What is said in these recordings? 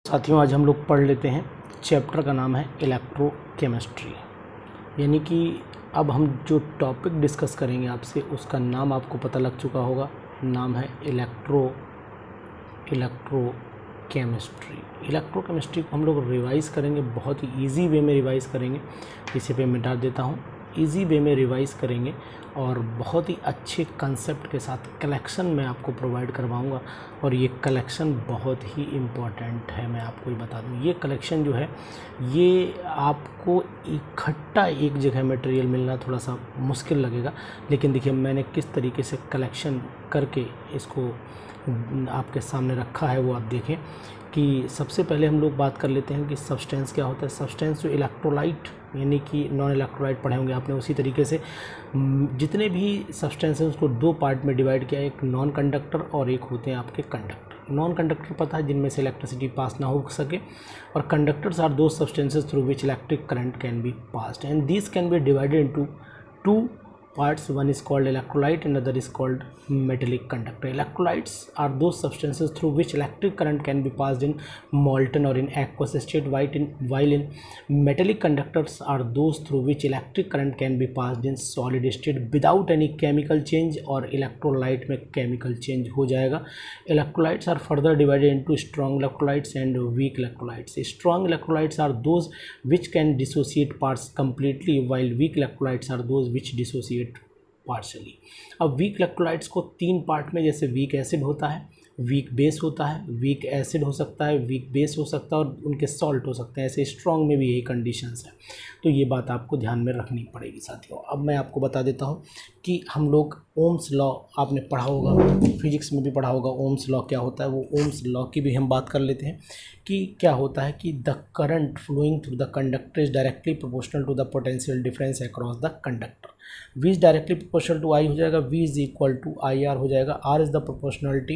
साथियों, आज हम लोग पढ़ लेते हैं। चैप्टर का नाम है इलेक्ट्रोकेमिस्ट्री। यानी कि अब हम जो टॉपिक डिस्कस करेंगे आपसे, उसका नाम आपको पता लग चुका होगा। नाम है इलेक्ट्रोकेमिस्ट्री। इलेक्ट्रोकेमिस्ट्री को हम लोग रिवाइज़ करेंगे, बहुत ही ईजी वे में रिवाइज़ करेंगे। इसे पे मिटा देता हूँ। ईजी वे में रिवाइज़ करेंगे और बहुत ही अच्छे कंसेप्ट के साथ कलेक्शन मैं आपको प्रोवाइड करवाऊँगा। और ये कलेक्शन बहुत ही इम्पॉर्टेंट है, मैं आपको ये बता दूँ। ये कलेक्शन जो है, ये आपको इकट्ठा एक जगह मटेरियल मिलना थोड़ा सा मुश्किल लगेगा, लेकिन देखिए मैंने किस तरीके से कलेक्शन करके इसको आपके सामने रखा है, वो आप देखें। कि सबसे पहले हम लोग बात कर लेते हैं कि सब्सटेंस क्या होता है। सब्सटेंस जो इलेक्ट्रोलाइट यानी कि नॉन इलेक्ट्रोलाइट पढ़े होंगे आपने, उसी तरीके से जितने भी सब्सटेंस हैं उसको दो पार्ट में डिवाइड किया है। एक नॉन कंडक्टर और एक होते हैं आपके कंडक्टर। नॉन कंडक्टर पता है, जिनमें से इलेक्ट्रिसिटी पास ना हो सके, और कंडक्टर्स आर दो substances through which electric current can be passed, and this can be divided into two parts. One is called electrolyte and other is called metallic conductor. Electrolytes are those substances through which electric current can be passed in molten or in aqueous state, while in metallic conductors are those through which electric current can be passed in solid state without any chemical change, और electrolyte में chemical change हो जाएगा। Electrolytes are further divided into strong electrolytes and weak electrolytes. Strong electrolytes are those which can dissociate parts completely, while weak electrolytes are those which dissociate partially. अब weak electrolytes को तीन part में, जैसे weak acid होता है, weak base होता है, weak acid हो सकता है, वीक बेस हो सकता है, और उनके सॉल्ट हो सकते हैं। ऐसे स्ट्रॉन्ग में भी यही कंडीशंस है, तो ये बात आपको ध्यान में रखनी पड़ेगी साथियों। अब मैं आपको बता देता हूँ कि हम लोग ओम्स लॉ आपने पढ़ा होगा, फिजिक्स में भी पढ़ा होगा। ओम्स लॉ क्या होता है, वो ओम्स लॉ की भी हम बात कर लेते हैं कि क्या होता है कि the current flowing through the conductor is directly proportional to the potential difference across the conductor. V is directly proportional to I हो जाएगा, V is equal to IR हो जाएगा। R is the proportionality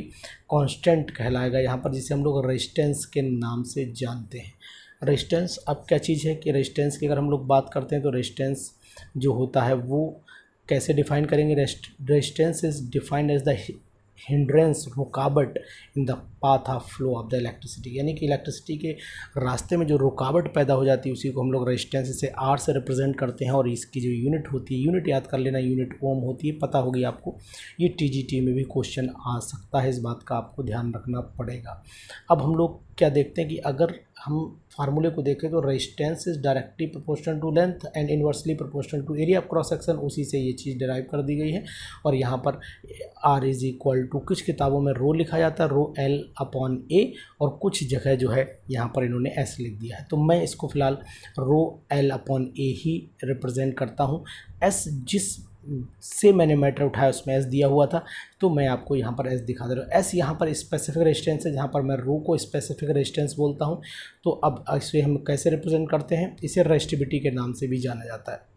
constant कहलाएगा यहाँ पर, जिसे हम लोग रेजिस्टेंस के नाम से जानते हैं। रेजिस्टेंस अब क्या चीज़ है कि रेजिस्टेंस की अगर हम लोग बात करते हैं तो रेजिस्टेंस जो होता है वो कैसे डिफाइन करेंगे। Resistance is defined as the hindrance, रुकावट in the path of flow of the electricity. यानी कि इलेक्ट्रिसिटी के रास्ते में जो रुकावट पैदा हो जाती है उसी को हम लोग रेजिस्टेंस से R से रिप्रेजेंट करते हैं। और इसकी जो यूनिट होती है, यूनिट याद कर लेना, यूनिट ओम होती है, पता होगी आपको। ये TGT में भी क्वेश्चन आ सकता है, इस बात का आपको ध्यान रखना पड़ेगा। अब हम लोग क्या देखते हैं कि अगर हम फार्मूले को देखें तो resistance is directly proportional to length and inversely proportional to area of cross section, उसी से ये चीज़ डिराइव कर दी गई है। और यहाँ पर R इज इक्वल टू, कुछ किताबों में रो लिखा जाता है, रो L अपॉन A, और कुछ जगह जो है यहाँ पर इन्होंने S लिख दिया है। तो मैं इसको फिलहाल रो L upon A he represent करता हूँ। S जिस से मैंने मैटर उठाया उसमें S दिया हुआ था, तो मैं आपको यहाँ पर S दिखा दे रहा हूँ। S यहाँ पर स्पेसिफिक रेजिस्टेंस है, जहाँ पर मैं रो को स्पेसिफिक रेजिस्टेंस बोलता हूँ। तो अब इसे हम कैसे रिप्रेजेंट करते हैं, इसे रेजिस्टिविटी के नाम से भी जाना जाता है।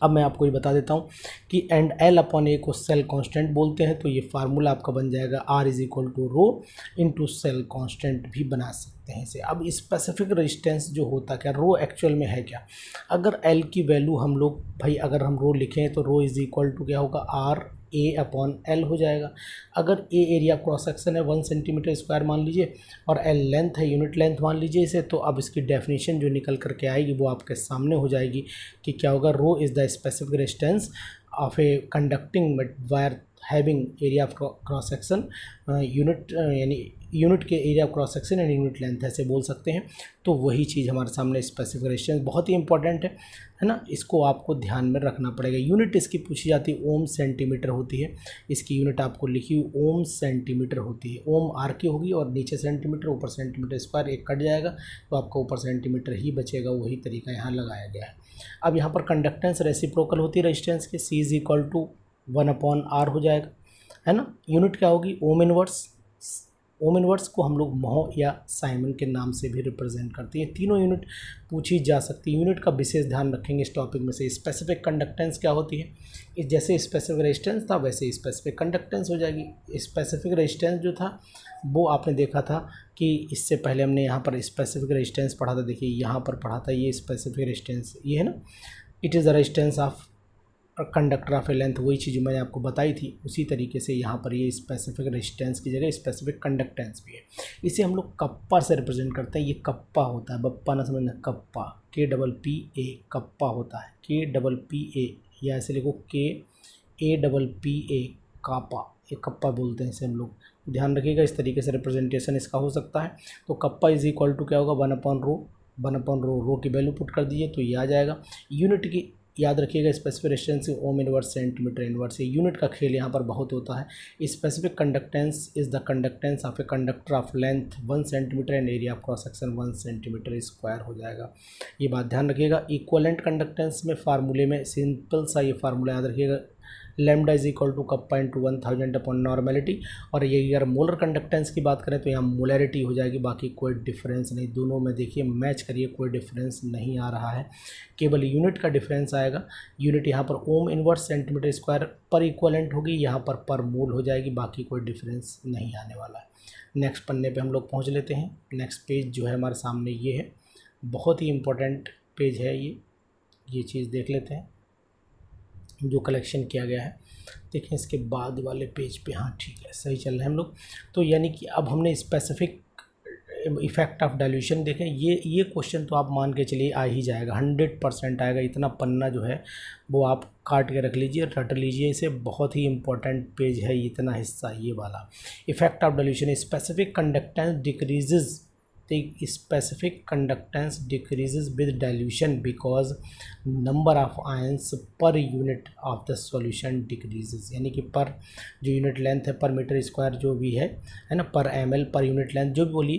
अब मैं आपको ये बता देता हूँ कि एंड L अपॉन A को सेल कांस्टेंट बोलते हैं। तो ये फार्मूला आपका बन जाएगा R is equal to rho into cell constant भी बना सकते हैं इसे। अब स्पेसिफिक रेजिस्टेंस जो होता क्या, रो एक्चुअल में है क्या। अगर L की वैल्यू हम लोग, भाई अगर हम रो लिखें तो रो इज इक्वल टू क्या होगा, R A अपॉन L हो जाएगा। अगर A एरिया क्रॉस सेक्शन है 1 सेंटीमीटर स्क्वायर मान लीजिए, और L लेंथ है, यूनिट लेंथ मान लीजिए इसे, तो अब इसकी डेफिनेशन जो निकल करके आएगी वो आपके सामने हो जाएगी कि क्या होगा, rho is the specific resistance of a conducting wire having area of cross section unit, यानी यूनिट के area of cross section and unit length ऐसे बोल सकते हैं। तो वही चीज़ हमारे सामने स्पेसिफिक रेजिस्टेंस, बहुत ही इंपॉर्टेंट है ना, इसको आपको ध्यान में रखना पड़ेगा। यूनिट इसकी पूछी जाती है, ओम सेंटीमीटर होती है। इसकी यूनिट आपको लिखी हुई ओम सेंटीमीटर होती है। ओम R की होगी और नीचे सेंटीमीटर, ऊपर सेंटीमीटर स्क्वायर, एक कट जाएगा तो आपका ऊपर सेंटीमीटर ही बचेगा। वही तरीका यहाँ लगाया गया है। अब यहाँ पर कंडक्टेंस रेसिप्रोकल होती है रेजिस्टेंस के, C is equal to 1 upon R हो जाएगा, है ना। यूनिट क्या होगी, ओम इनवर्स। ओम इनवर्स को हम लोग मोह या साइमन के नाम से भी रिप्रेजेंट करते हैं। तीनों यूनिट पूछी जा सकती है। यूनिट का विशेष ध्यान रखेंगे इस टॉपिक में से। स्पेसिफिक कंडक्टेंस क्या होती है, इस जैसे स्पेसिफिक रेजिस्टेंस था वैसे स्पेसिफिक कंडक्टेंस हो जाएगी। स्पेसिफिक रेजिस्टेंस जो था वो आपने देखा था कि इससे पहले हमने यहाँ पर स्पेसिफिक रेजिस्टेंस पढ़ा था। देखिए यहाँ पर पढ़ा था, ये स्पेसिफिक रेजिस्टेंस ये है ना, it is the resistance of conductor of A length, वही चीज़ मैंने आपको बताई थी, उसी तरीके से यहाँ पर ये स्पेसिफिक रेजिस्टेंस की जगह स्पेसिफिक कंडक्टेंस भी है। इसे हम लोग कप्पा से रिप्रेजेंट करते हैं। ये कप्पा होता है, बप्पा ना समझना, कप्पा, KPPA कप्पा होता है, KPPA, या ऐसे लिखो KAPPA कापा, ये कप्पा बोलते हैं इसे हम लोग, ध्यान रखिएगा। इस तरीके से रिप्रेजेंटेशन इसका हो सकता है। तो कप्पा इज इक्वल टू क्या होगा, 1/ρ, रो की वैल्यू पुट कर दीजिए तो ये आ जाएगा। यूनिट की याद रखिएगा, specific resistance ohm inverse centimetre inverse, ये यूनिट का खेल यहाँ पर बहुत होता है। Specific conductance is the conductance of a conductor of length 1 centimetre and area of cross section 1 centimetre square हो जाएगा। ये बात ध्यान रखिएगा। इक्वलेंट कंडक्टेंस में फार्मूले में सिंपल सा ये फार्मूला याद रखिएगा, lambda is equal to kappa into 1000 upon normality. और ये अगर मोलर कंडक्टेंस की बात करें तो यहाँ मोलैरिटी हो जाएगी, बाकी कोई डिफरेंस नहीं। दोनों में देखिए मैच करिए, कोई डिफरेंस नहीं आ रहा है, केवल यूनिट का डिफरेंस आएगा। यूनिट यहाँ पर ओम इनवर्स सेंटीमीटर स्क्वायर पर इक्वलेंट होगी, यहाँ पर मोल हो जाएगी, बाकी कोई डिफरेंस नहीं आने वाला है। नेक्स्ट पन्ने पे हम लोग पहुँच लेते हैं। नेक्स्ट पेज जो है हमारे सामने ये है, बहुत ही इम्पोर्टेंट पेज है ये चीज़ देख लेते हैं जो कलेक्शन किया गया है। देखें इसके बाद वाले पेज पे, हाँ ठीक है, सही चल रहे हैं हम लोग। तो यानी कि अब हमने स्पेसिफिक इफेक्ट ऑफ डाइल्यूशन देखें। ये क्वेश्चन तो आप मान के चलिए आ ही जाएगा, 100% आएगा। इतना पन्ना जो है वो आप काट के रख लीजिए, रट लीजिए इसे, बहुत ही इंपॉर्टेंट पेज है इतना हिस्सा ये वाला। Effect of dilution, specific conductance decreases, the specific conductance decreases with dilution because number of ions per unit of the solution decreases। यानी कि पर जो यूनिट लेंथ है, पर मीटर स्क्वायर जो भी है ना, पर ml पर यूनिट लेंथ जो भी बोली,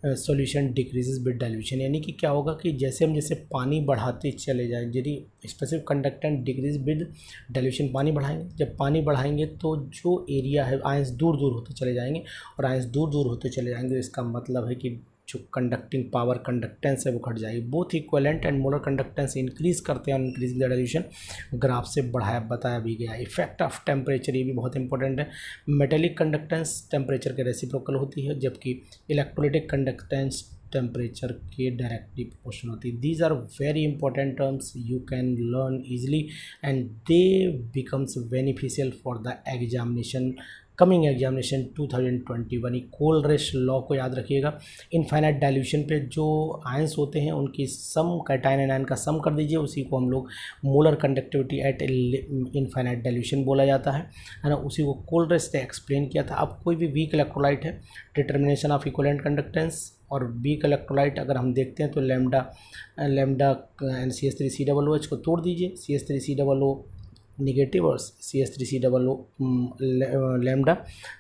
सॉल्यूशन डिक्रीजेस विद डाइल्यूशन। यानी कि क्या होगा कि जैसे हम पानी बढ़ाते चले जाएं, यदि specific conductance decrease with dilution, पानी बढ़ाएंगे, जब पानी बढ़ाएंगे तो जो एरिया है आयंस दूर दूर होते चले जाएंगे, और आयंस दूर दूर होते चले जाएंगे, इसका मतलब है कि जो कंडक्टिंग पावर, कंडक्टेंस है वो घट जाएगी। Both equivalent and molar conductance increase करते हैं और इंक्रीज विद डाइल्यूशन, ग्राफ से बताया भी गया। इफेक्ट ऑफ टेम्परेचर, ये भी बहुत इंपॉर्टेंट है। मेटेलिक कंडक्टेंस टेम्परेचर के रेसिप्रोकल होती है, जबकि इलेक्ट्रोलाइटिक कंडक्टेंस टेम्परेचर के डायरेक्टली प्रोपोर्शनल होती है। These are very important terms, you can learn easily and they becomes beneficial for the examination, coming examination 2021। Kohlrausch law को याद रखिएगा। इनफाइनाइट डाइल्यूशन पे जो आयंस होते हैं उनकी सम, कैटायन एंड आयन का सम कर दीजिए, उसी को हम लोग molar conductivity eight infinite dilution बोला जाता है ना। उसी को कोलरिश ने एक्सप्लेन किया था। अब कोई भी वीक इलेक्ट्रोलाइट है, डिटर्मिनेशन ऑफ इक्विवेलेंट कंडक्टेंस, और वीक इलेक्ट्रोलाइट अगर हम देखते हैं तो लैम्डा एंड CH3COOH को तोड़ दीजिए, CH3COO निगेटिव और CH3COO लैम्डा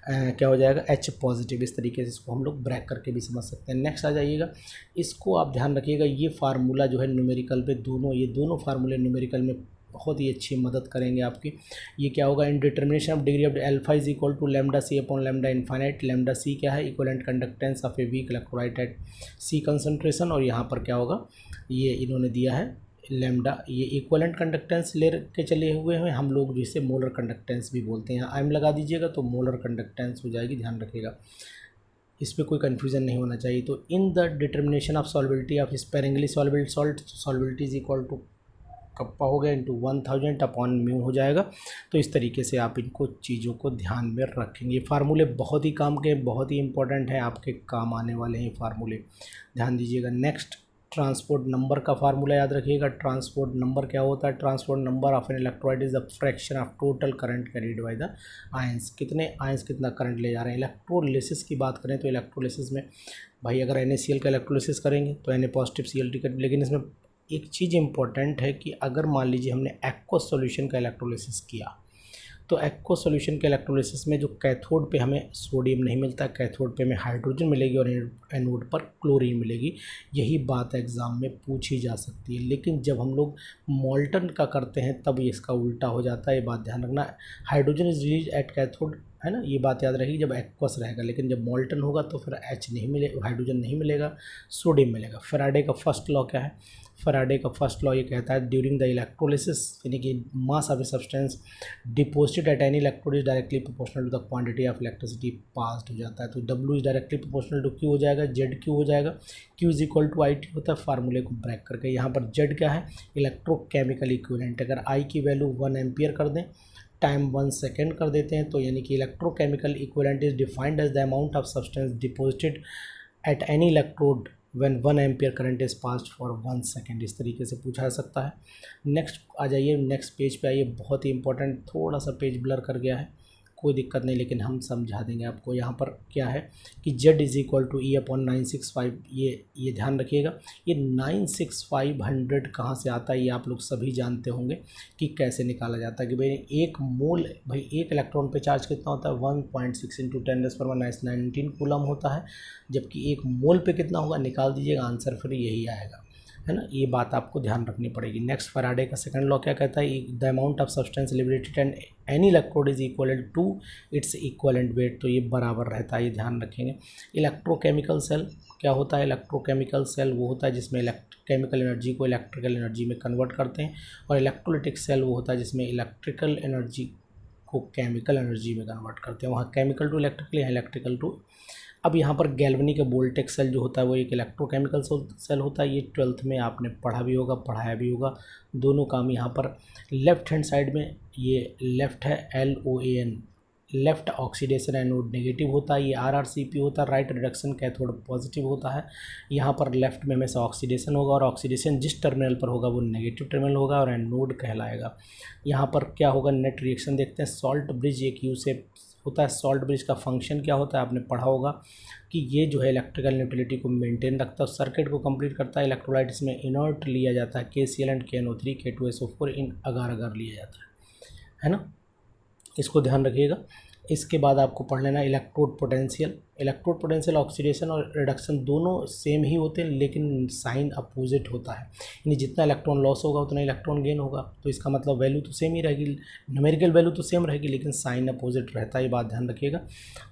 क्या हो जाएगा, H पॉजिटिव। इस तरीके से इसको हम लोग ब्रेक करके भी समझ सकते हैं। नेक्स्ट आ जाइएगा, इसको आप ध्यान रखिएगा, ये फार्मूला जो है न्यूमेरिकल पे ये दोनों फार्मूले न्यूमेरिकल में बहुत ही अच्छी मदद करेंगे आपकी। ये क्या होगा, in determination of degree of alpha is equal to lambda C upon lambda infinite. Lambda C क्या है, equivalent conductance of a weak electrolyte at C concentration, और यहाँ पर क्या होगा, ये इन्होंने दिया है लैम्डा, ये इक्विवेलेंट कंडक्टेंस ले के चले हुए हैं हम लोग, जिसे मोलर कंडक्टेंस भी बोलते हैं। आयम लगा दीजिएगा तो मोलर कंडक्टेंस हो जाएगी, ध्यान रखिएगा, इस पर कोई कन्फ्यूजन नहीं होना चाहिए। तो in the determination of solubility of sparingly solvable salt, solubility is equal to kappa हो गया इंटू 1000 अपॉन म्यू हो जाएगा। तो इस तरीके से आप इनको चीज़ों को ध्यान में रखेंगे। फार्मूले बहुत ही काम के, बहुत ही इंपॉर्टेंट हैं, आपके काम आने वाले हैं फार्मूले, ध्यान दीजिएगा। नेक्स्ट, ट्रांसपोर्ट नंबर का फार्मूला याद रखिएगा। ट्रांसपोर्ट नंबर क्या होता है, transport number of an electrolyte is the fraction of total current carried by the ions. कितने आयंस कितना करंट ले जा रहे हैं। इलेक्ट्रोलिसिस की बात करें तो इलेक्ट्रोलिसिस में भाई अगर NaCl का इलेक्ट्रोलिसिस करेंगे तो Na पॉजिटिव Cl करेंगे, लेकिन इसमें एक चीज़ इंपॉर्टेंट है कि अगर मान लीजिए हमने एक्वस सॉल्यूशन का इलेक्ट्रोलिसिस किया, तो एक्वस सॉल्यूशन के इलेक्ट्रोलिसिस में जो कैथोड पे हमें सोडियम नहीं मिलता, कैथोड पे हमें हाइड्रोजन मिलेगी और एनोड पर क्लोरीन मिलेगी। यही बात एग्ज़ाम में पूछी जा सकती है, लेकिन जब हम लोग मोल्टन का करते हैं तब इसका उल्टा हो जाता है, ये बात ध्यान रखना। Hydrogen is release at cathode, है ना, ये बात याद रखिए जब एक्वस रहेगा, लेकिन जब मोल्टन होगा तो फिर H नहीं मिलेगा, हाइड्रोजन नहीं मिलेगा, सोडियम मिलेगा। फैराडे का फर्स्ट लॉ क्या है, फैराडे का फर्स्ट लॉ ये कहता है ड्यूरिंग द इलेक्ट्रोलिसिस, यानी कि mass of a substance deposited at any electrode is directly proportional to the quantity of electricity passed हो जाता है। तो W is directly proportional to Q हो जाएगा, ZQ हो जाएगा, Q is equal to IT होता है फार्मूले को ब्रेक करके। यहाँ पर Z क्या है, इलेक्ट्रोकेमिकल इक्विवेलेंट। अगर I की वैल्यू 1 एम्पियर कर दें, टाइम 1 सेकेंड कर देते हैं, तो यानी कि electrochemical equivalent is defined as the amount of substance deposited at any electrode when 1 ampere current is passed for 1 second. इस तरीके से पूछा जा सकता है। नेक्स्ट आ जाइए, नेक्स्ट पेज पे आइए, बहुत ही इंपॉर्टेंट, थोड़ा सा पेज ब्लर कर गया है, कोई दिक्कत नहीं, लेकिन हम समझा देंगे आपको। यहाँ पर क्या है कि Z is equal to E/965, ये ध्यान रखिएगा। ये 96500 कहाँ से आता है, ये आप लोग सभी जानते होंगे कि कैसे निकाला जाता है कि भाई एक मोल, भाई एक इलेक्ट्रॉन पे चार्ज कितना होता है, 1.6 × 10⁻⁹ कूलम होता है, जबकि एक मोल पे कितना होगा, निकाल दीजिएगा, आंसर फिर यही आएगा, है ना। ये बात आपको ध्यान रखनी पड़ेगी। नेक्स्ट फैराडे का सेकंड लॉ क्या कहता है, the amount of substance liberated and any electrode is equal to its equivalent weight, तो ये बराबर रहता है, ये ध्यान रखेंगे। इलेक्ट्रोकेमिकल सेल क्या होता है, इलेक्ट्रोकेमिकल सेल वो होता है जिसमें केमिकल एनर्जी को इलेक्ट्रिकल एनर्जी में कन्वर्ट करते हैं, और इलेक्ट्रोलिटिक सेल वो होता है जिसमें इलेक्ट्रिकल एनर्जी को केमिकल एनर्जी में कन्वर्ट करते हैं। वहाँ केमिकल टू इलेक्ट्रिकल, यहाँ इलेक्ट्रिकल टू। अब यहाँ पर गैल्वेनिक वोल्टेक सेल जो होता है वो एक इलेक्ट्रोकेमिकल सेल होता है। ये 12th में आपने पढ़ा भी होगा, पढ़ाया भी होगा। दोनों काम यहाँ पर लेफ्ट हैंड साइड में, ये लेफ्ट है LOAN, left oxidation anode negative होता है, ये RRCP होता है, राइट रिडक्शन कैथोड पॉजिटिव होता है। यहाँ पर लेफ्ट में हमेशा ऑक्सीडेशन होगा, और ऑक्सीडेशन जिस टर्मिनल पर होगा वो नेगेटिव टर्मिनल होगा और एनोड कहलाएगा। यहाँ पर क्या होगा, नेट रिएक्शन देखते हैं। सॉल्ट ब्रिज एक यू शेप होता है। सॉल्ट ब्रिज का फंक्शन क्या होता है, आपने पढ़ा होगा कि ये जो है इलेक्ट्रिकल न्यूट्रलिटी को मेंटेन रखता है, सर्किट को कंप्लीट करता है। इलेक्ट्रोलाइट्स में इनर्ट लिया जाता है, KCl एंड KNO3, K2SO4 इन अगार अगार लिया जाता है ना। इसको ध्यान रखिएगा। इसके बाद आपको पढ़ लेना electrode potential. Electrode potential oxidation और रिडक्शन दोनों सेम ही होते हैं, लेकिन साइन अपोजिट होता है, यानी जितना इलेक्ट्रॉन लॉस होगा उतना इलेक्ट्रॉन गेन होगा। तो इसका मतलब वैल्यू तो सेम ही रहेगी, न्यूमेरिकल वैल्यू तो सेम रहेगी, लेकिन साइन अपोजिट रहता है, ये बात ध्यान रखिएगा।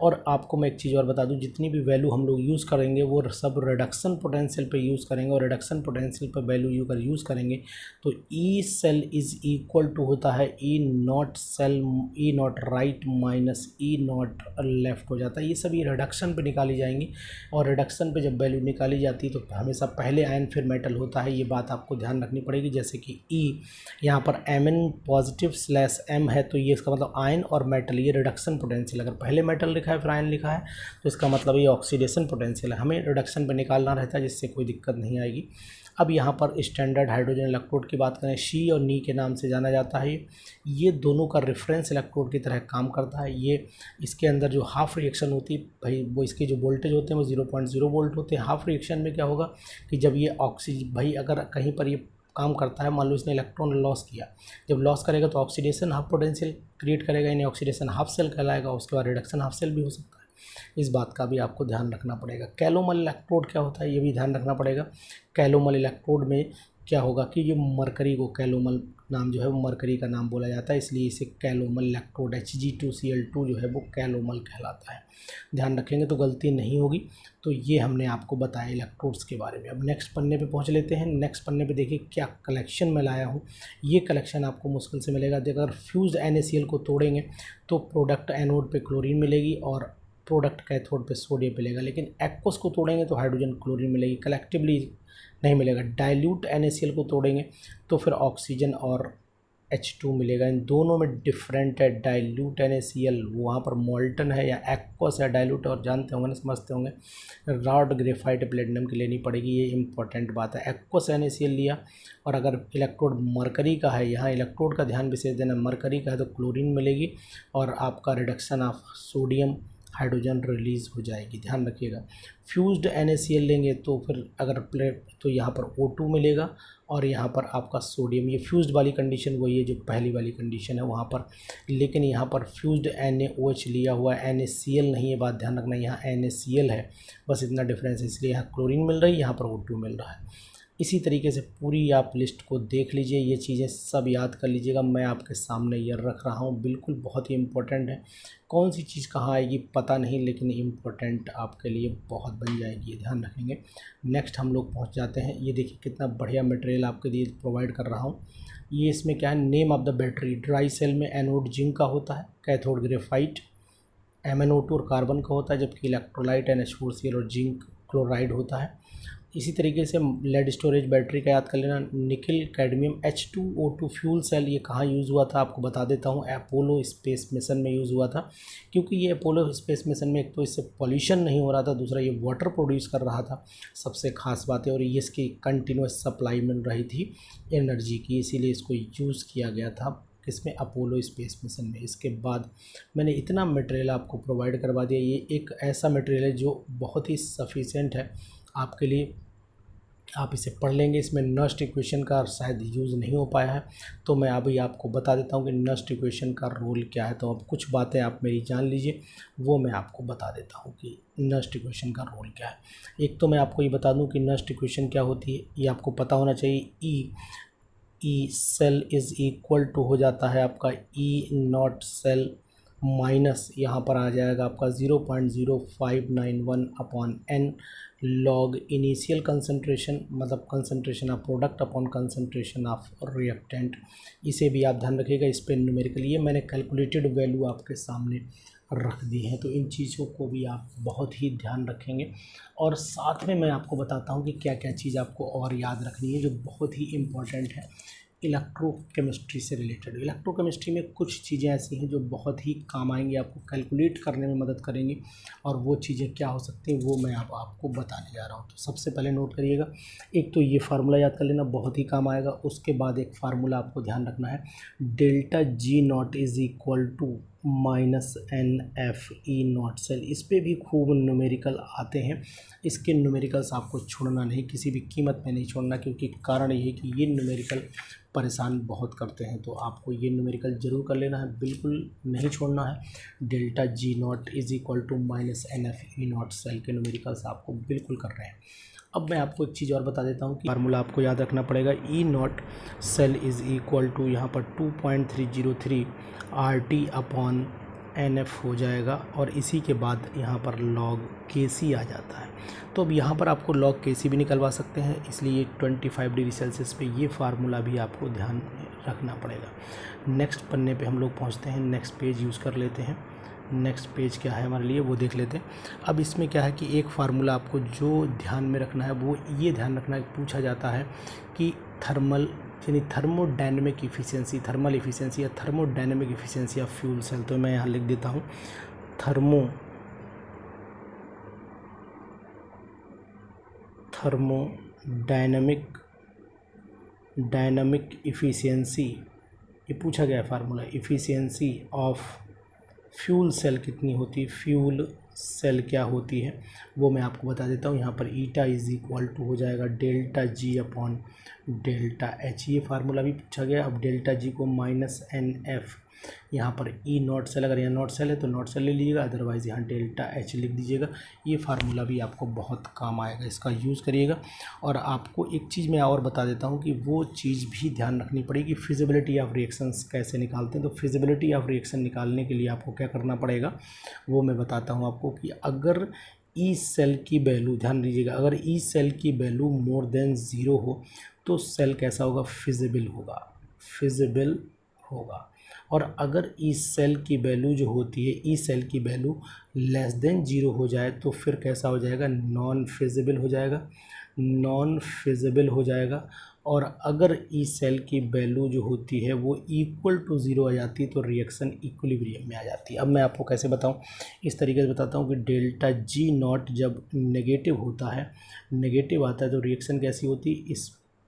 और आपको मैं एक चीज़ और बता दूं, जितनी भी वैल्यू हम लोग यूज़ करेंगे वो सब रिडक्शन पोटेंशियल पे यूज़ करेंगे, और रिडक्शन पोटेंशियल पर वैल्यू यूज़ करेंगे तो E cell is equal to होता है E not cell, E not right minus E not left हो जाता है। ये सभी रिडक्शन पे निकाली जाएंगी, और रिडक्शन पे जब वैल्यू निकाली जाती है तो हमेशा पहले आयन फिर मेटल होता है, ये बात आपको ध्यान रखनी पड़ेगी। जैसे कि E यहाँ पर Mn पॉजिटिव / M है, तो ये इसका मतलब आयन और मेटल, ये रिडक्शन पोटेंशियल। अगर पहले मेटल लिखा है फिर आयन लिखा है तो इसका मतलब ये ऑक्सीडेशन पोटेंशियल है, हमें रिडक्शन पे निकालना रहता है, जिससे कोई दिक्कत नहीं आएगी। अब यहाँ पर स्टैंडर्ड हाइड्रोजन इलेक्ट्रोड की बात करें, शी और नी के नाम से जाना जाता है। ये दोनों का रेफरेंस इलेक्ट्रोड की तरह काम करता है। ये इसके अंदर जो हाफ रिएक्शन होती है भाई, वो इसके जो वोल्टेज होते हैं वो 0.0 वोल्ट होते हैं। हाफ रिएक्शन में क्या होगा कि जब ये भाई अगर कहीं पर ये काम करता है, मान लो इसने इलेक्ट्रॉन लॉस किया, जब लॉस करेगा तो ऑक्सीडेशन हाफ पोटेंशियल क्रिएट करेगा, यानी ऑक्सीडेशन हाफ सेल कहलाएगा। उसके बाद रिडक्शन हाफ सेल भी हो सकता है, इस बात का भी आपको ध्यान रखना पड़ेगा। कैलोमल इलेक्ट्रोड क्या होता है, ये भी ध्यान रखना पड़ेगा। कैलोमल इलेक्ट्रोड में क्या होगा कि ये मरकरी को, कैलोमल नाम जो है वो मरकरी का नाम बोला जाता है, इसलिए इसे कैलोमल इलेक्ट्रोड Hg2Cl2 जो है वो कैलोमल कहलाता है। ध्यान रखेंगे तो गलती नहीं होगी। तो ये हमने आपको बताया इलेक्ट्रोड्स के बारे में। अब नेक्स्ट पन्ने पे पहुंच लेते हैं। नेक्स्ट पन्ने पे देखिए क्या कलेक्शन में लाया हूँ। ये कलेक्शन आपको मुश्किल से मिलेगा। अगर फ्यूज्ड NaCl को तोड़ेंगे तो प्रोडक्ट एनोड पे क्लोरीन मिलेगी और प्रोडक्ट कैथोड पे सोडियम मिलेगा, लेकिन एक्वस को तोड़ेंगे तो हाइड्रोजन क्लोरीन मिलेगी, कलेक्टिवली नहीं मिलेगा। डाइल्यूट NaCl को तोड़ेंगे तो फिर ऑक्सीजन और H2 मिलेगा। इन दोनों में डिफरेंट है। डाइल्यूट NaCl वहाँ पर मोल्टन है या एक्वस है, डाइल्यूट और जानते होंगे ना, समझते होंगे। रॉड ग्रेफाइट प्लेटिनम की लेनी पड़ेगी, ये इंपॉर्टेंट बात है। एक्वस NaCl लिया, और अगर इलेक्ट्रोड मरकरी का है, यहाँ इलेक्ट्रोड का ध्यान विशेष देना, मरकरी का है तो क्लोरीन मिलेगी और आपका reduction of sodium hydrogen release हो जाएगी, ध्यान रखिएगा। फ्यूज्ड NaCl लेंगे तो फिर अगर तो यहाँ पर O2 मिलेगा और यहाँ पर आपका सोडियम। ये फ्यूज्ड वाली कंडीशन वही है जो पहली वाली कंडीशन है वहाँ पर, लेकिन यहाँ पर फ्यूज्ड NaOH लिया हुआ है, NaCl नहीं है, बात ध्यान रखना, यहाँ NaCl है, बस इतना डिफरेंस है, इसलिए यहाँ क्लोरीन मिल रही है, यहाँ पर O2 मिल रहा है। इसी तरीके से पूरी आप लिस्ट को देख लीजिए, ये चीज़ें सब याद कर लीजिएगा। मैं आपके सामने ये रख रहा हूँ, बिल्कुल बहुत ही इम्पोर्टेंट है। कौन सी चीज़ कहाँ आएगी पता नहीं, लेकिन इम्पोर्टेंट आपके लिए बहुत बन जाएगी, ये ध्यान रखेंगे। नेक्स्ट हम लोग पहुँच जाते हैं। ये देखिए कितना बढ़िया मटेरियल आपके लिए प्रोवाइड कर रहा हूँ। ये इसमें क्या है, name of the battery. Dry cell में एनोड जिंक का होता है, कैथोड ग्रेफाइट MnO2 और कार्बन का होता है, जबकि इलेक्ट्रोलाइट NH4Cl और जिंक क्लोराइड होता है। इसी तरीके से लेड स्टोरेज बैटरी का याद कर लेना, निकल कैडमियम H2O2 फ्यूल सेल। ये कहाँ यूज़ हुआ था आपको बता देता हूँ, अपोलो स्पेस मिशन में यूज़ हुआ था। क्योंकि ये अपोलो स्पेस मिशन में एक तो इससे पॉल्यूशन नहीं हो रहा था, दूसरा ये वाटर प्रोड्यूस कर रहा था, सबसे खास बात है, और ये इसकी कंटिन्यूस सप्लाई मिल रही थी एनर्जी की, इसीलिए इसको यूज़ किया गया था किसमें, अपोलो स्पेस मिशन में। इसके बाद मैंने इतना मटेरियल आपको प्रोवाइड करवा दिया। ये एक ऐसा मटेरियल है जो बहुत ही सफिशिएंट है आपके लिए, आप इसे पढ़ लेंगे। इसमें नस्ट इक्वेशन का शायद यूज़ नहीं हो पाया है, तो मैं अभी आपको बता देता हूँ कि नस्ट इक्वेशन का रोल क्या है। तो अब कुछ बातें आप मेरी जान लीजिए, वो मैं आपको बता देता हूँ कि नस्ट इक्वेशन का रोल क्या है। एक तो मैं आपको ये बता दूँ कि नस्ट इक्वेशन क्या होती है, ये आपको पता होना चाहिए। E cell is equal to हो जाता है आपका ई नॉट सेल माइनस, यहाँ पर आ जाएगा आपका 0.0591 upon n log initial concentration, मतलब concentration of product upon concentration of reactant. इसे भी आप ध्यान रखिएगा। इस पर न्यूमेरिकल ये मैंने कैलकुलेटेड वैल्यू आपके सामने रख दी हैं, तो इन चीज़ों को भी आप बहुत ही ध्यान रखेंगे। और साथ में मैं आपको बताता हूँ कि क्या क्या चीज़ आपको और याद रखनी है जो बहुत ही इम्पॉर्टेंट है इलेक्ट्रोकेमिस्ट्री से रिलेटेड। इलेक्ट्रोकेमिस्ट्री में कुछ चीज़ें ऐसी हैं जो बहुत ही काम आएंगी, आपको कैलकुलेट करने में मदद करेंगी, और वो चीज़ें क्या हो सकती हैं वो मैं आपको बताने जा रहा हूँ। तो सबसे पहले नोट करिएगा, एक तो ये फार्मूला याद कर लेना, बहुत ही काम आएगा। उसके बाद एक फार्मूला आपको ध्यान रखना है, delta G not is equal to -NFE0 cell. इस पे भी खूब न्यूमेरिकल आते हैं, इसके न्यूमेरिकल्स आपको छोड़ना नहीं, किसी भी कीमत में नहीं छोड़ना, क्योंकि कारण ये है कि ये न्यूमेरिकल परेशान बहुत करते हैं। तो आपको ये न्यूमेरिकल ज़रूर कर लेना है, बिल्कुल नहीं छोड़ना है। Delta G not is equal to -NFE0 cell के न्यूमेरिकल्स आपको बिल्कुल कर रहे हैं। अब मैं आपको एक चीज़ और बता देता हूँ कि फार्मूला आपको याद रखना पड़ेगा। E naught cell is equal to यहाँ पर 2.303 RT अपॉन NF हो जाएगा, और इसी के बाद यहाँ पर log Kc आ जाता है। तो अब यहाँ पर आपको log Kc भी निकलवा सकते हैं, इसलिए 25 डिग्री सेल्सियस पे ये फार्मूला भी आपको ध्यान में रखना पड़ेगा। नेक्स्ट पन्ने पे हम लोग पहुँचते हैं, नेक्स्ट पेज यूज़ कर लेते हैं। नेक्स्ट पेज क्या है हमारे लिए वो देख लेते हैं। अब इसमें क्या है कि एक फार्मूला आपको जो ध्यान में रखना है वो ये ध्यान रखना है, पूछा जाता है कि थर्मल यानी थर्मोडायनेमिक इफ़िशियंसी, थर्मल इफ़िशियंसी या thermodynamic efficiency of fuel cell. तो मैं यहाँ लिख देता हूँ थर्मोडायनेमिक इफ़िशियंसी, ये पूछा गया formula. Efficiency of fuel cell कितनी होती है, फ्यूल सेल क्या होती है वो मैं आपको बता देता हूँ। यहाँ पर ईटा इज़ इक्वल टू हो जाएगा delta G upon delta H, ये फार्मूला भी पूछा गया। अब डेल्टा G को -NF, यहाँ पर ई नॉट सेल, अगर यहाँ नॉट सेल है तो नॉट सेल ले लीजिएगा, अदरवाइज़ यहाँ डेल्टा H लिख दीजिएगा। ये फार्मूला भी आपको बहुत काम आएगा, इसका यूज़ करिएगा। और आपको एक चीज़ मैं और बता देता हूँ कि वो चीज़ भी ध्यान रखनी पड़ेगी, फिजिबिलिटी ऑफ रिएक्शंस कैसे निकालते हैं। तो फिजिबिलिटी ऑफ रिएक्शन निकालने के लिए आपको क्या करना पड़ेगा वो मैं बताता हूँ आपको, कि अगर ई सेल की वैल्यू, ध्यान दीजिएगा, अगर ई सेल की वैल्यू मोर देन 0 हो तो सेल कैसा होगा, फिजिबल होगा। और अगर ई सेल की वैल्यू जो होती है, ई सेल की वैल्यू लेस देन 0 हो जाए तो फिर कैसा हो जाएगा, नॉन फिजिबल हो जाएगा। और अगर ई सेल की वैल्यू जो होती है वो इक्वल टू 0 आ जाती है तो रिएक्शन इक्विलिब्रियम में आ जाती है। अब मैं आपको कैसे बताऊं, इस तरीके से बताता हूं कि डेल्टा G नॉट जब नेगेटिव होता है, नेगेटिव आता है तो रिएक्शन कैसी होती है,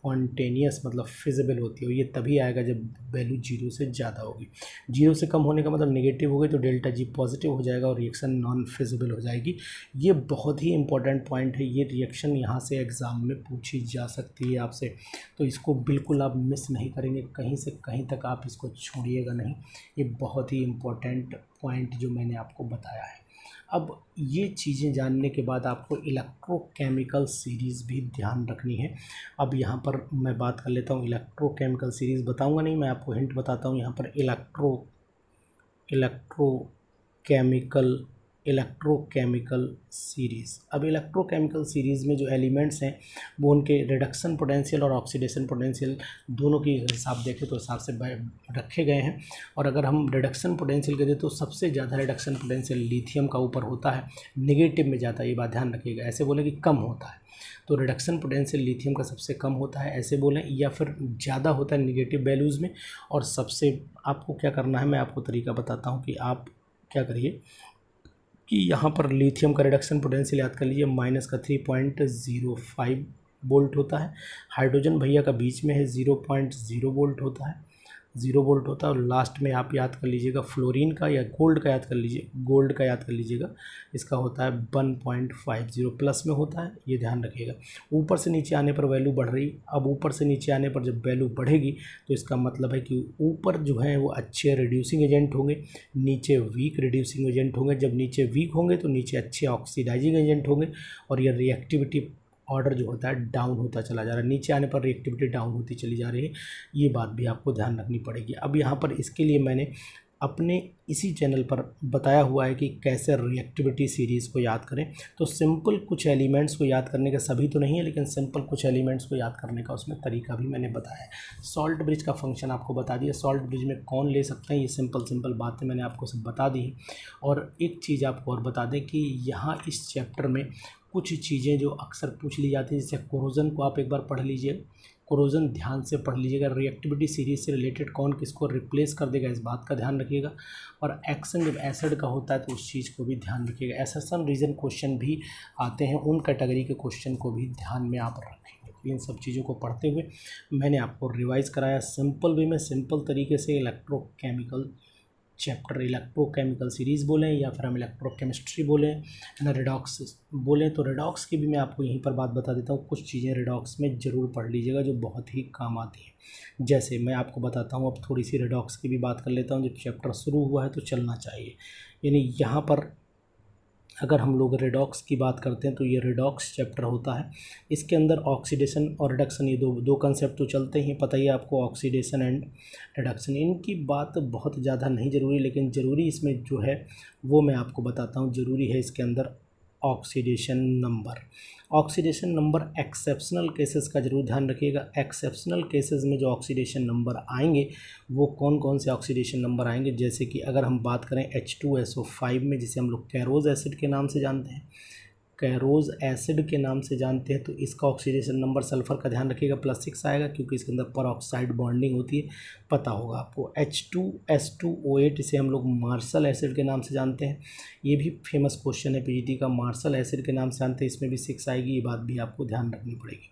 स्पॉन्टेनियस मतलब फिजिबल होती है। और ये तभी आएगा जब वैल्यू 0 से ज़्यादा होगी। 0 से कम होने का मतलब नेगेटिव हो गई तो डेल्टा G पॉजिटिव हो जाएगा और रिएक्शन नॉन फिजिबल हो जाएगी। ये बहुत ही इंपॉर्टेंट पॉइंट है, ये रिएक्शन यहाँ से एग्ज़ाम में पूछी जा सकती है आपसे, तो इसको बिल्कुल आप मिस नहीं करेंगे, कहीं से कहीं तक आप इसको छोड़िएगा नहीं। ये बहुत ही इम्पोर्टेंट पॉइंट जो मैंने आपको बताया है। अब ये चीज़ें जानने के बाद आपको इलेक्ट्रोकेमिकल सीरीज़ भी ध्यान रखनी है। अब यहाँ पर मैं बात कर लेता हूँ इलेक्ट्रोकेमिकल सीरीज़, बताऊँगा नहीं, मैं आपको हिंट बताता हूँ। यहाँ पर इलेक्ट्रोकेमिकल सीरीज़। अब इलेक्ट्रोकेमिकल सीरीज़ में जो एलिमेंट्स हैं वो उनके रिडक्शन पोटेंशियल और ऑक्सीडेशन पोटेंशियल दोनों की हिसाब देखें तो हिसाब से रखे गए हैं। और अगर हम रिडक्शन पोटेंशियल के दें तो सबसे ज़्यादा रिडक्शन पोटेंशियल लिथियम का ऊपर होता है, नेगेटिव में जाता है, ये बात ध्यान रखिएगा। ऐसे बोले कि कम होता है तो रिडक्शन पोटेंशियल लिथियम का सबसे कम होता है ऐसे बोलें, या फिर ज़्यादा होता है नेगेटिव वैल्यूज़ में। और सबसे आपको क्या करना है, मैं आपको तरीका बताता हूँ कि आप क्या करिए कि यहाँ पर लिथियम का रिडक्शन पोटेंशियल याद कर लीजिए माइनस का 3.05 वोल्ट होता है। हाइड्रोजन भैया का बीच में है 0.0 वोल्ट होता है, 0 वोल्ट होता है। और लास्ट में आप याद कर लीजिएगा फ्लोरीन का या गोल्ड का याद कर लीजिएगा, इसका होता है 1.50 प्लस में होता है, ये ध्यान रखिएगा। ऊपर से नीचे आने पर वैल्यू बढ़ रही। अब ऊपर से नीचे आने पर जब वैल्यू बढ़ेगी तो इसका मतलब है कि ऊपर जो है वो अच्छे रिड्यूसिंग एजेंट होंगे, नीचे वीक रिड्यूसिंग एजेंट होंगे। जब नीचे वीक होंगे तो नीचे अच्छे ऑक्सीडाइजिंग एजेंट होंगे और ये रिएक्टिविटी ऑर्डर जो होता है डाउन होता चला जा रहा है, नीचे आने पर रिएक्टिविटी डाउन होती चली जा रही है। ये बात भी आपको ध्यान रखनी पड़ेगी। अब यहाँ पर इसके लिए मैंने अपने इसी चैनल पर बताया हुआ है कि कैसे रिएक्टिविटी सीरीज़ को याद करें। तो सिंपल कुछ एलिमेंट्स को याद करने का, सभी तो नहीं है लेकिन सिंपल कुछ एलिमेंट्स को याद करने का उसमें तरीका भी मैंने बताया है। सॉल्ट ब्रिज का फंक्शन आपको बता दिया, सॉल्ट ब्रिज में कौन ले सकते हैं, ये सिंपल बातें मैंने आपको सब बता दी हैं। और एक चीज़ आपको और बता दें कि यहाँ इस चैप्टर में कुछ चीज़ें जो अक्सर पूछ ली जाती है, जैसे कोरोजन को आप एक बार पढ़ लीजिए, कोरोजन ध्यान से पढ़ लीजिएगा। रिएक्टिविटी सीरीज से रिलेटेड कौन किसको रिप्लेस कर देगा, इस बात का ध्यान रखिएगा। और एक्शन जब एसिड का होता है तो उस चीज़ को भी ध्यान रखिएगा। एसेशन रीजन क्वेश्चन भी आते हैं, उन कैटेगरी के क्वेश्चन को भी ध्यान में आप रखेंगे। इन सब चीज़ों को पढ़ते हुए मैंने आपको रिवाइज़ कराया सिंपल वे में, सिंपल तरीके से इलेक्ट्रोकेमिकल चैप्टर, इलेक्ट्रोकेमिकल सीरीज़ बोलें या फिर हम इलेक्ट्रोकेमिस्ट्री बोलें ना, रिडॉक्स बोलें। तो रिडॉक्स की भी मैं आपको यहीं पर बात बता देता हूँ। कुछ चीज़ें रिडॉक्स में ज़रूर पढ़ लीजिएगा जो बहुत ही काम आती हैं। जैसे मैं आपको बताता हूँ, अब थोड़ी सी रिडॉक्स की भी बात कर लेता हूँ। जब चैप्टर शुरू हुआ है तो चलना चाहिए। यानी यहाँ पर अगर हम लोग रिडॉक्स की बात करते हैं तो ये रिडॉक्स चैप्टर होता है। इसके अंदर ऑक्सीडेशन और रिडक्शन, ये दो कंसेप्ट तो चलते ही पता ही है आपको, ऑक्सीडेशन एंड रिडक्शन। इनकी बात बहुत ज़्यादा नहीं ज़रूरी, लेकिन ज़रूरी इसमें जो है वो मैं आपको बताता हूँ। ज़रूरी है इसके अंदर oxidation number. Oxidation number exceptional cases का जरूर ध्यान रखिएगा। एक्सेप्शनल केसेस में जो ऑक्सीडेशन नंबर आएंगे वो कौन कौन से ऑक्सीडेशन नंबर आएंगे, जैसे कि अगर हम बात करें H2SO5 में, जिसे हम लोग कैरोज एसिड के नाम से जानते हैं, कैरोज एसिड के नाम से जानते हैं, तो इसका ऑक्सीडेशन नंबर सल्फ़र का ध्यान रखिएगा +6 आएगा, क्योंकि इसके अंदर परऑक्साइड बॉन्डिंग होती है, पता होगा आपको। H2S2O8 इसे हम लोग मार्शल एसिड के नाम से जानते हैं। ये भी फेमस क्वेश्चन है पीजीटी का, मार्शल एसिड के नाम से जानते हैं, इसमें भी 6 आएगी। ये बात भी आपको ध्यान रखनी पड़ेगी।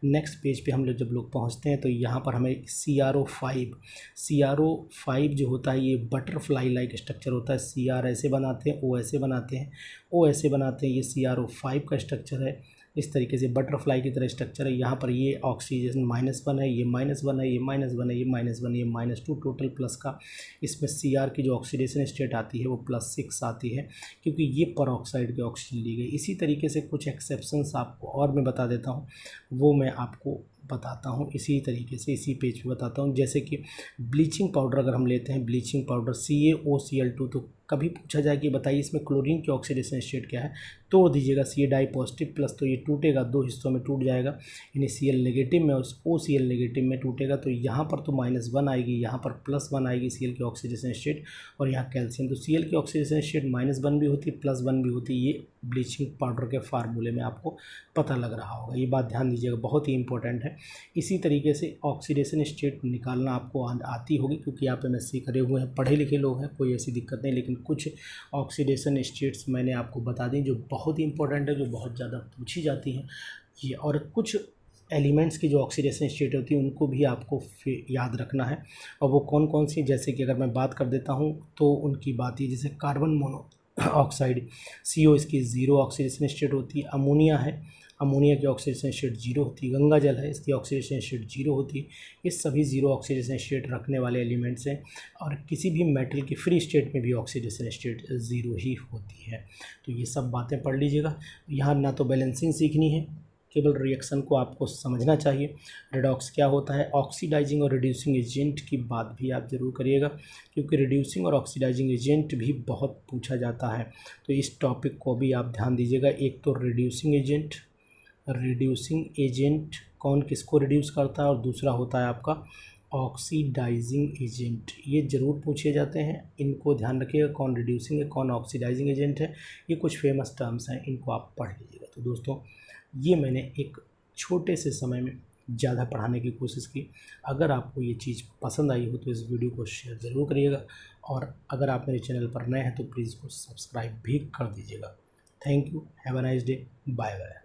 नेक्स्ट पेज पे हम लोग जब पहुंचते हैं तो यहाँ पर हमें CRO5 जो होता है ये बटरफ्लाई लाइक स्ट्रक्चर होता है। CR ऐसे बनाते हैं, O ऐसे बनाते हैं, O ऐसे बनाते हैं, ये CRO5 का स्ट्रक्चर है। इस तरीके से बटरफ्लाई की तरह स्ट्रक्चर है। यहाँ पर ये ऑक्सीजन -1 है, ये -1 है, ये -1 है, ये -1 है, ये -2 टोटल प्लस का। इसमें CR की जो ऑक्सीडेशन स्टेट आती है वो +6 आती है, क्योंकि ये परऑक्साइड की ऑक्सीजन ली गई। इसी तरीके से कुछ एक्सेप्शंस आपको और मैं बता देता हूँ, वो मैं आपको बताता हूँ इसी तरीके से, इसी पेज पे बताता हूँ। जैसे कि ब्लीचिंग पाउडर अगर हम लेते हैं, ब्लीचिंग पाउडर CaOCl2, तो कभी पूछा जाए कि बताइए इसमें क्लोरीन की ऑक्सीडेशन स्टेट क्या है, तोड़ दीजिएगा। Ca डाई पॉजिटिव प्लस, तो ये टूटेगा, 2 हिस्सों में टूट जाएगा, यानी Cl नेगेटिव में और OCl नेगेटिव में टूटेगा। तो यहाँ पर तो -1 आएगी, यहाँ पर +1 आएगी Cl की ऑक्सीडेशन स्टेट, और यहाँ कैल्शियम। तो Cl की ऑक्सीडेशन स्टेट -1 भी होती है, +1 भी होती है। ये ब्लीचिंग पाउडर के फार्मूले में आपको पता लग रहा होगा, ये बात ध्यान दीजिएगा, बहुत ही इंपॉर्टेंट है। इसी तरीके से ऑक्सीडेशन स्टेट निकालना आपको आती होगी, क्योंकि आप MSc करे हुए हैं, पढ़े लिखे लोग हैं, कोई ऐसी दिक्कत नहीं। लेकिन कुछ ऑक्सीडेशन स्टेट्स मैंने आपको बता दी जो बहुत ही इंपॉर्टेंट है, जो बहुत ज़्यादा पूछी जाती हैं ये। और कुछ एलिमेंट्स की जो ऑक्सीडेशन स्टेट होती है उनको भी आपको याद रखना है, और वो कौन कौन सी, जैसे कि अगर मैं बात कर देता हूँ तो उनकी बात ही, जैसे कार्बन मोनोऑक्साइड CO, इसकी 0 ऑक्सीडेशन स्टेट होती है। अमोनिया है, अमोनिया की ऑक्सीडेशन स्टेट 0 होती है, गंगा जल है इसकी ऑक्सीडेशन स्टेट 0 होती है। ये सभी 0 ऑक्सीडेशन स्टेट रखने वाले एलिमेंट्स हैं और किसी भी मेटल की फ्री स्टेट में भी ऑक्सीडेशन स्टेट 0 ही होती है। तो ये सब बातें पढ़ लीजिएगा। यहाँ ना तो बैलेंसिंग सीखनी है, केवल रिएक्शन को आपको समझना चाहिए। रेडॉक्स क्या होता है, ऑक्सीडाइजिंग और रिड्यूसिंग एजेंट की बात भी आप ज़रूर करिएगा, क्योंकि रिड्यूसिंग और ऑक्सीडाइजिंग एजेंट भी बहुत पूछा जाता है, तो इस टॉपिक को भी आप ध्यान दीजिएगा। एक तो रिड्यूसिंग एजेंट कौन किसको रिड्यूस करता है, और दूसरा होता है आपका ऑक्सीडाइजिंग एजेंट। ये ज़रूर पूछे जाते हैं, इनको ध्यान रखिएगा, कौन रिड्यूसिंग है कौन ऑक्सीडाइजिंग एजेंट है। ये कुछ फेमस टर्म्स हैं, इनको आप पढ़ लीजिएगा। तो दोस्तों, ये मैंने एक छोटे से समय में ज़्यादा पढ़ाने की कोशिश की। अगर आपको ये चीज़ पसंद आई हो तो इस वीडियो को शेयर ज़रूर करिएगा, और अगर आप मेरे चैनल पर नए हैं तो प्लीज़ को सब्सक्राइब भी कर दीजिएगा। Thank you, have a nice day, bye bye.